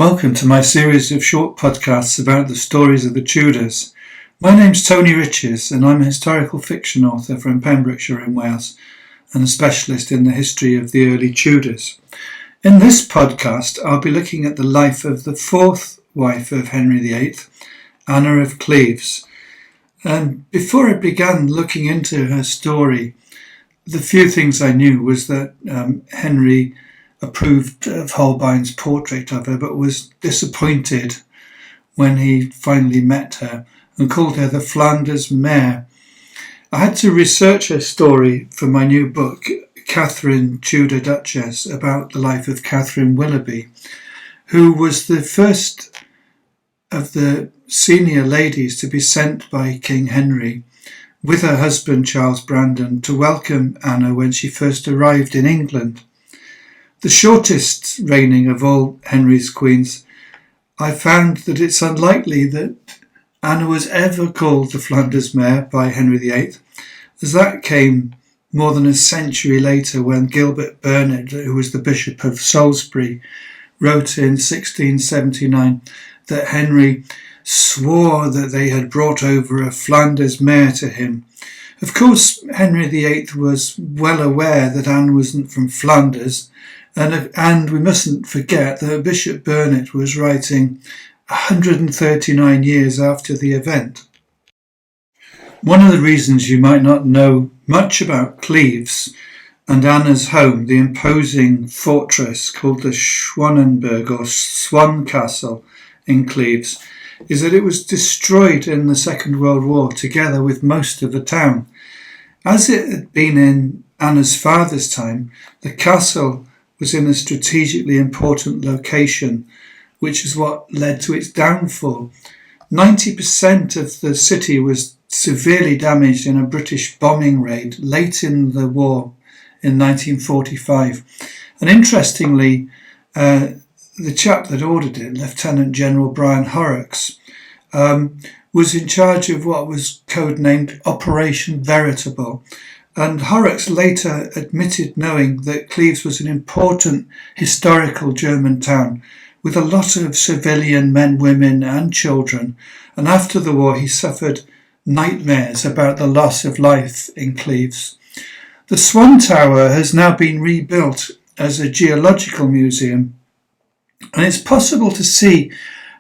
Welcome to my series of short podcasts about the stories of the Tudors. My name's Tony Riches and I'm a historical fiction author from Pembrokeshire in Wales and a specialist in the history of the early Tudors. In this podcast I'll be looking at the life of the fourth wife of Henry VIII, Anna of Cleves. And before I began looking into her story, the few things I knew was that Henry approved of Holbein's portrait of her, but was disappointed when he finally met her and called her the Flanders mare. I had to research her story for my new book, Katherine Tudor Duchess, about the life of Katherine Willoughby, who was the first of the senior ladies to be sent by King Henry with her husband Charles Brandon to welcome Anna when she first arrived in England. The shortest reigning of all Henry's queens, I found that it's unlikely that Anna was ever called the Flanders mare by Henry VIII, as that came more than a century later when Gilbert Burnet, who was the Bishop of Salisbury, wrote in 1679 that Henry swore that they had brought over a Flanders mare to him. Of course, Henry VIII was well aware that Anne wasn't from Flanders, and we mustn't forget that Bishop Burnet was writing 139 years after the event. One of the reasons you might not know much about Cleves and Anna's home, the imposing fortress called the Schwanenberg or Swan Castle in Cleves, is that it was destroyed in the Second World War together with most of the town. As it had been in Anna's father's time, the castle was in a strategically important location, which is what led to its downfall. 90% of the city was severely damaged in a British bombing raid late in the war in 1945. And interestingly, the chap that ordered it, Lieutenant General Brian Horrocks, was in charge of what was codenamed Operation Veritable. And Horrocks later admitted knowing that Cleves was an important historical German town with a lot of civilian men, women and children. And after the war he suffered nightmares about the loss of life in Cleves. The Swan Tower has now been rebuilt as a geological museum, and it's possible to see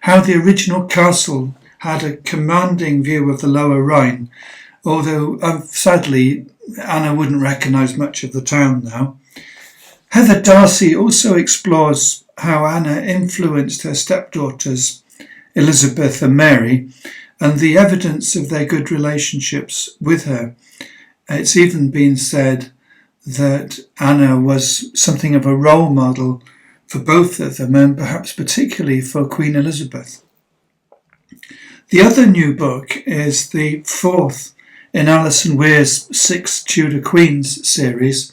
how the original castle had a commanding view of the Lower Rhine, although sadly Anna wouldn't recognise much of the town now. Heather Darcy also explores how Anna influenced her stepdaughters Elizabeth and Mary and the evidence of their good relationships with her. It's even been said that Anna was something of a role model for both of them and perhaps particularly for Queen Elizabeth. The other new book is the fourth in Alison Weir's Six Tudor Queens series,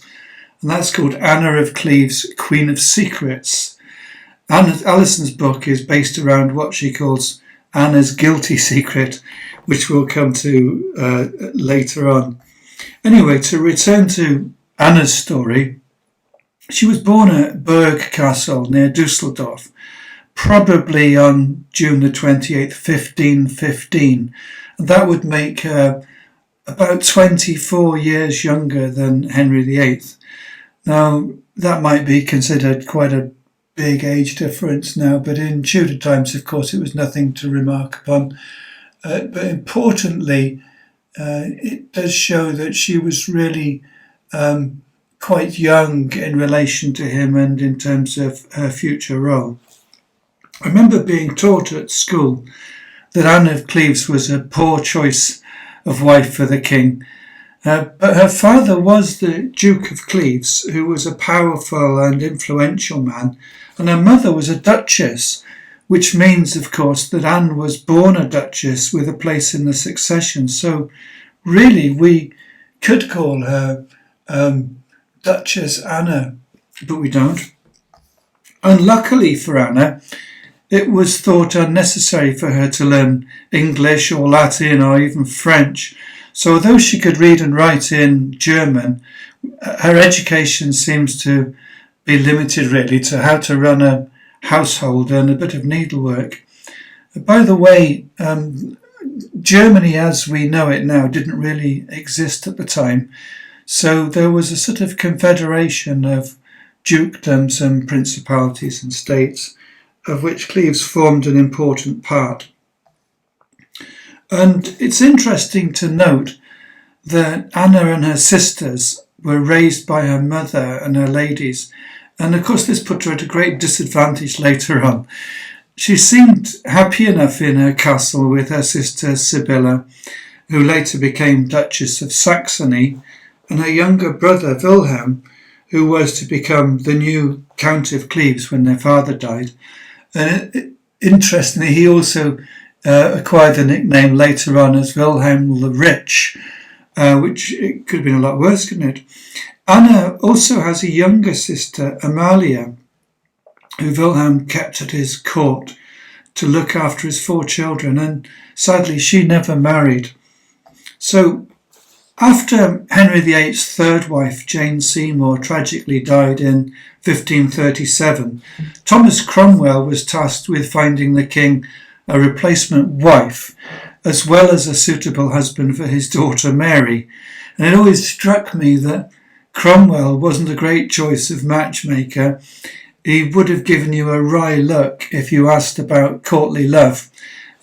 and that's called Anna of Cleves, Queen of Secrets. Alison's book is based around what she calls Anna's guilty secret, which we'll come to later on. Anyway, to return to Anna's story, she was born at Berg Castle near Dusseldorf, probably on June the 28th, 1515. And that would make her about 24 years younger than Henry VIII. Now, that might be considered quite a big age difference now, but in Tudor times, of course, it was nothing to remark upon. But importantly, it does show that she was really quite young in relation to him and in terms of her future role. I remember being taught at school that Anne of Cleves was a poor choice of wife for the king, but her father was the Duke of Cleves, who was a powerful and influential man, and her mother was a duchess, which means, of course, that Anne was born a duchess with a place in the succession. So really we could call her Duchess Anna, but we don't. Unluckily for Anna, it was thought unnecessary for her to learn English or Latin or even French. So although she could read and write in German, her education seems to be limited really to how to run a household and a bit of needlework. By the way, Germany as we know it now didn't really exist at the time, so there was a sort of confederation of dukedoms and principalities and states, of which Cleves formed an important part. And it's interesting to note that Anna and her sisters were raised by her mother and her ladies, and of course this put her at a great disadvantage later on. She seemed happy enough in her castle with her sister Sibylla, who later became Duchess of Saxony, and her younger brother Wilhelm, who was to become the new Count of Cleves when their father died. Interestingly, he also acquired the nickname later on as Wilhelm the Rich, which it could have been a lot worse, couldn't it? Anna also has a younger sister, Amalia, who Wilhelm kept at his court to look after his 4 children, and sadly she never married. So after Henry VIII's third wife, Jane Seymour, tragically died in 1537, Thomas Cromwell was tasked with finding the king a replacement wife, as well as a suitable husband for his daughter Mary. And it always struck me that Cromwell wasn't a great choice of matchmaker. He would have given you a wry look if you asked about courtly love,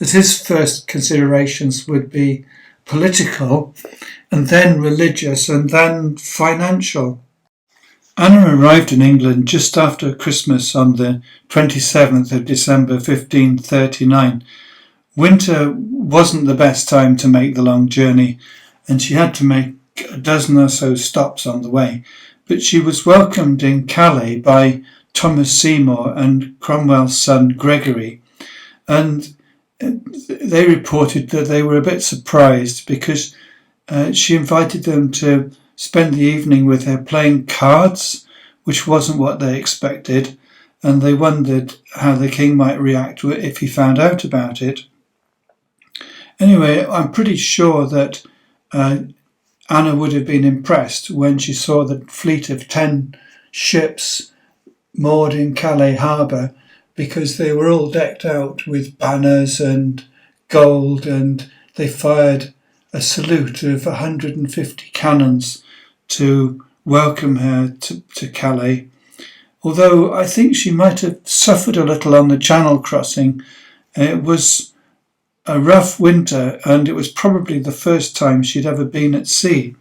as his first considerations would be political, and then religious, and then financial. Anna arrived in England just after Christmas on the 27th of December 1539. Winter wasn't the best time to make the long journey, and she had to make a dozen or so stops on the way, but she was welcomed in Calais by Thomas Seymour and Cromwell's son Gregory, and they reported that they were a bit surprised because she invited them to spend the evening with her playing cards, which wasn't what they expected, and they wondered how the king might react if he found out about it. Anyway, I'm pretty sure that Anna would have been impressed when she saw the fleet of 10 ships moored in Calais harbour, because they were all decked out with banners and gold, and they fired a salute of 150 cannons to welcome her to Calais. Although I think she might have suffered a little on the Channel crossing. It was a rough winter, and it was probably the first time she'd ever been at sea.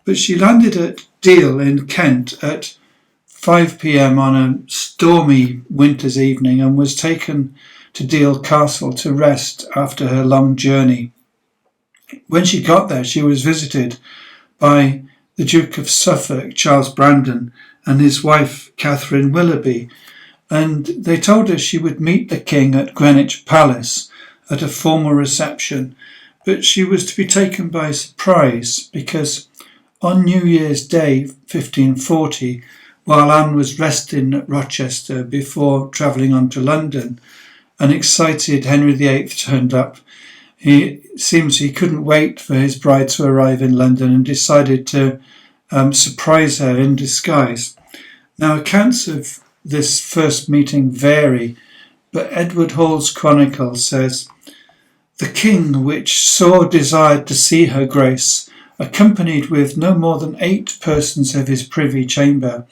But she landed at Deal in Kent at 5 p.m. on a stormy winter's evening and was taken to Deal Castle to rest after her long journey. When she got there, she was visited by the Duke of Suffolk, Charles Brandon, and his wife, Katherine Willoughby, and they told her she would meet the king at Greenwich Palace at a formal reception, but she was to be taken by surprise because on New Year's Day 1540, while Anne was resting at Rochester before travelling on to London, an excited Henry VIII turned up. It seems he couldn't wait for his bride to arrive in London and decided to surprise her in disguise. Now, accounts of this first meeting vary, but Edward Hall's Chronicle says, "The king, which sore desired to see her grace, accompanied with no more than 8 persons of his privy chamber,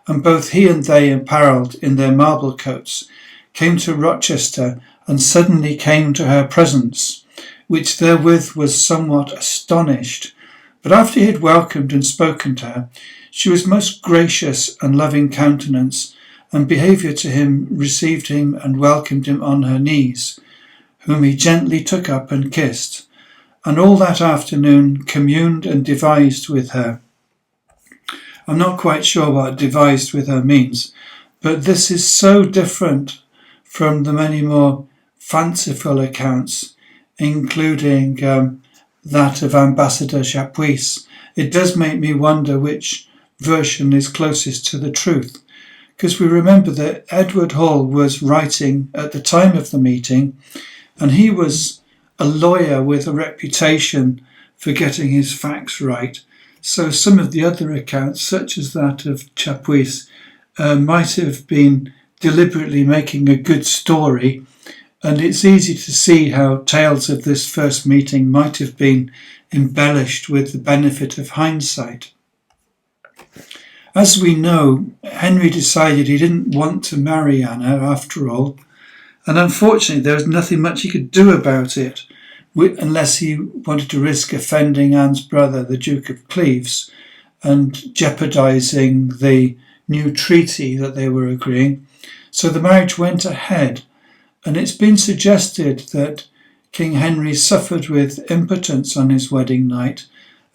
and both he and they apparelled in their marble coats, came to Rochester, and suddenly came to her presence, which therewith was somewhat astonished. But after he had welcomed and spoken to her, she was most gracious and loving countenance, and behaviour to him received him and welcomed him on her knees, whom he gently took up and kissed, and all that afternoon communed and devised with her." I'm not quite sure what devised with her means, but this is so different from the many more fanciful accounts, including that of Ambassador Chapuis. It does make me wonder which version is closest to the truth, because we remember that Edward Hall was writing at the time of the meeting, and he was a lawyer with a reputation for getting his facts right. So some of the other accounts, such as that of Chapuis, might have been deliberately making a good story, and it's easy to see how tales of this first meeting might have been embellished with the benefit of hindsight. As we know, Henry decided he didn't want to marry Anna after all, and unfortunately there was nothing much he could do about it, unless he wanted to risk offending Anne's brother, the Duke of Cleves, and jeopardising the new treaty that they were agreeing. So the marriage went ahead, and it's been suggested that King Henry suffered with impotence on his wedding night,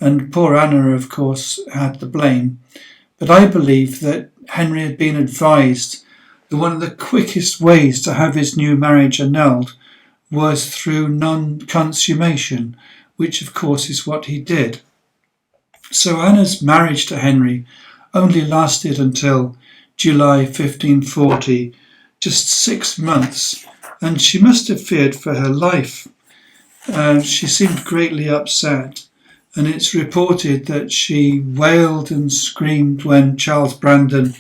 and poor Anna, of course, had the blame. But I believe that Henry had been advised that one of the quickest ways to have his new marriage annulled was through non-consummation, which of course is what he did. So Anna's marriage to Henry only lasted until July 1540, just 6 months, and she must have feared for her life. She seemed greatly upset, and it's reported that she wailed and screamed when Charles Brandon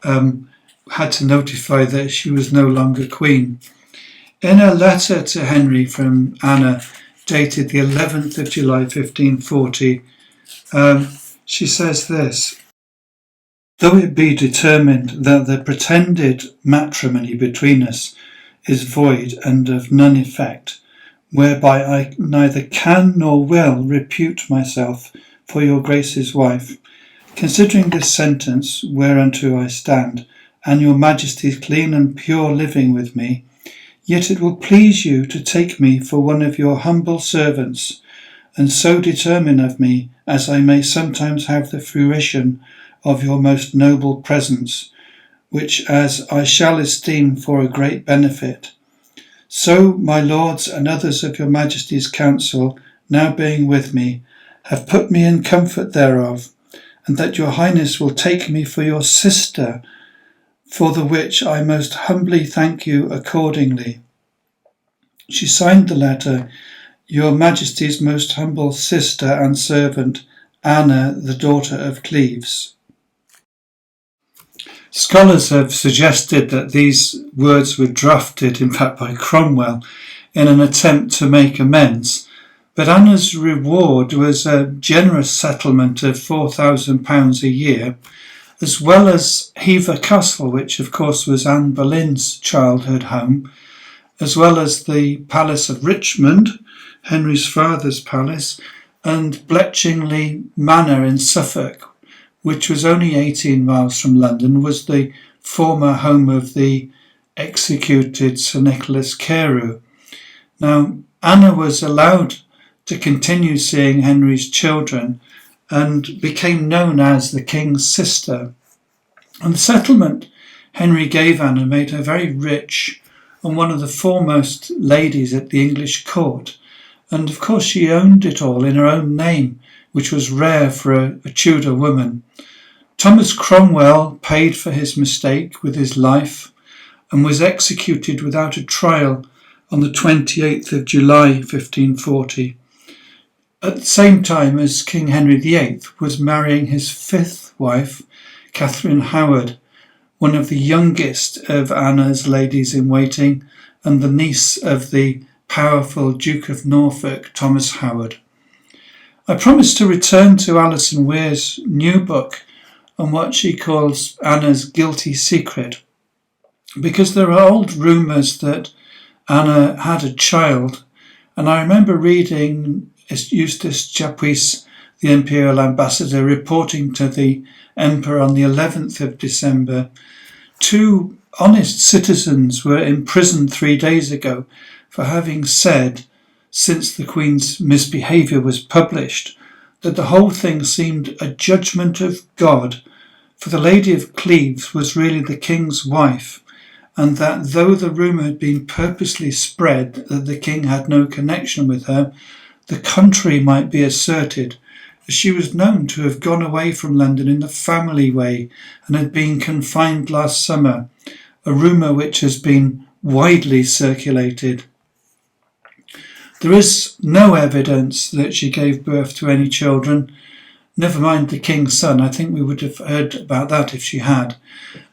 had to notify that she was no longer queen. In a letter to Henry from Anna, dated the 11th of July 1540, she says this: "Though it be determined that the pretended matrimony between us is void and of none effect, whereby I neither can nor will repute myself for your Grace's wife, considering this sentence whereunto I stand, and your Majesty's clean and pure living with me, yet it will please you to take me for one of your humble servants, and so determine of me as I may sometimes have the fruition of your most noble presence, which as I shall esteem for a great benefit. So my lords and others of your Majesty's council, now being with me, have put me in comfort thereof, and that your Highness will take me for your sister, for the which I most humbly thank you accordingly." She signed the letter, "Your Majesty's most humble sister and servant, Anna, the daughter of Cleves." Scholars have suggested that these words were drafted, in fact, by Cromwell in an attempt to make amends, but Anna's reward was a generous settlement of £4,000 a year, as well as Hever Castle, which of course was Anne Boleyn's childhood home, as well as the Palace of Richmond, Henry's father's palace, and Bletchingley Manor in Suffolk, which was only 18 miles from London, was the former home of the executed Sir Nicholas Carew. Now, Anna was allowed to continue seeing Henry's children and became known as the King's sister. And the settlement Henry gave Anna made her very rich and one of the foremost ladies at the English court. And of course she owned it all in her own name, which was rare for a Tudor woman. Thomas Cromwell paid for his mistake with his life and was executed without a trial on the 28th of July 1540, at the same time as King Henry VIII was marrying his fifth wife, Katherine Howard, one of the youngest of Anna's ladies-in-waiting and the niece of the powerful Duke of Norfolk, Thomas Howard. I promised to return to Alison Weir's new book on what she calls Anna's guilty secret, because there are old rumours that Anna had a child, and I remember reading Eustace Chapuis, the imperial ambassador, reporting to the emperor on the 11th of December, 2 honest citizens were imprisoned 3 days ago for having said, since the Queen's misbehaviour was published, that the whole thing seemed a judgment of God, for the Lady of Cleves was really the King's wife, and that though the rumour had been purposely spread that the King had no connection with her, the contrary might be asserted, as she was known to have gone away from London in the family way and had been confined last summer, a rumour which has been widely circulated. There is no evidence that she gave birth to any children, Never mind the king's son, I think we would have heard about that if she had.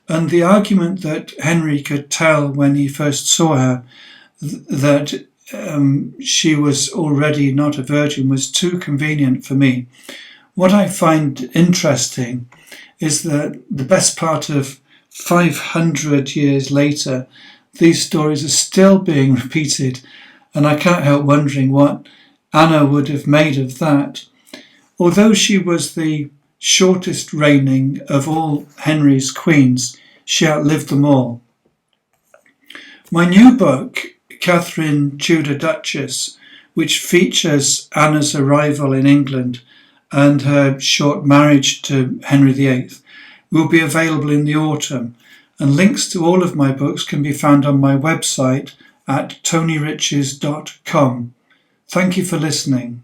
And the argument that Henry could tell when he first saw her that she was already not a virgin was too convenient for me. What I find interesting is that the best part of 500 years later, these stories are still being repeated, and I can't help wondering what Anna would have made of that. Although she was the shortest reigning of all Henry's queens, she outlived them all. My new book, Katherine Tudor Duchess, which features Anna's arrival in England and her short marriage to Henry VIII, will be available in the autumn, and links to all of my books can be found on my website at tonyriches.com. Thank you for listening.